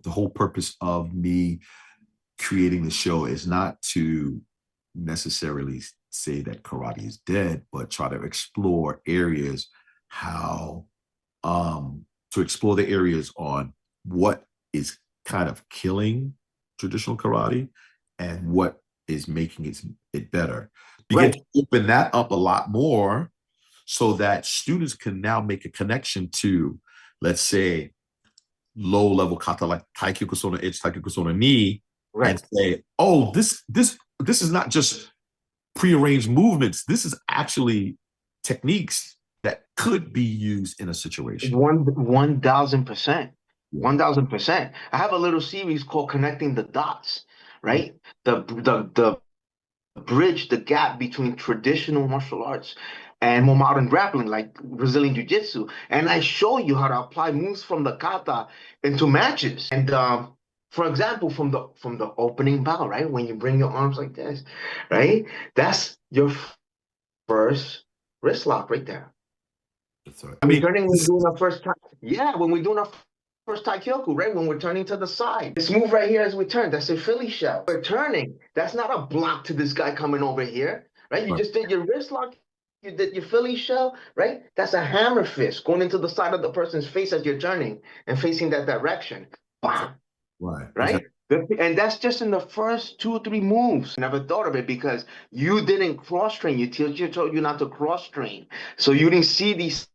the whole purpose of me creating the show is not to necessarily say that karate is dead, but try to explore areas how to explore the areas on what is kind of killing traditional karate and what is making it better. Begin to open that up a lot more so that students can now make a connection to, let's say, low level kata like Tai Kyoku Shone edge, Tai Kyoku Shone knee, and say, oh, this is not just prearranged movements. This is actually techniques that could be used in a situation. 1,000%. 1,000%. I have a little series called Connecting the Dots, right? The bridge, the gap between traditional martial arts and more modern grappling, like Brazilian Jiu-Jitsu. And I show you how to apply moves from the kata into matches. And for example, from the opening bow, right? When you bring your arms like this, right? That's your first wrist lock right there. That's right. When we're doing our first time. Yeah, when we're doing our first Tai Kyoku, right? When we're turning to the side. This move right here as we turn, that's a Philly shell. We're turning. That's not a block to this guy coming over here, right? You just did your wrist lock, you did your Philly shell, right? That's a hammer fist going into the side of the person's face as you're turning and facing that direction. Bam. Right. Right? Exactly. And that's just in the first 2 or 3 moves. Never thought of it because you didn't cross train. Your teacher told you not to cross train. So you didn't see these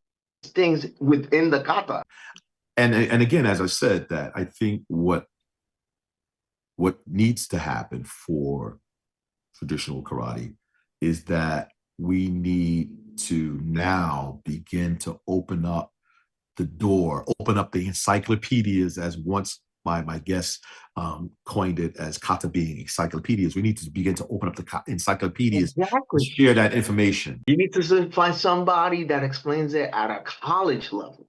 things within the kata. And again, as I said, that I think what needs to happen for traditional karate is that we need to now begin to open up the door, open up the encyclopedias, as once my guest coined it as kata being encyclopedias. We need to begin to open up the encyclopedias, share that information. You need to find somebody that explains it at a college level.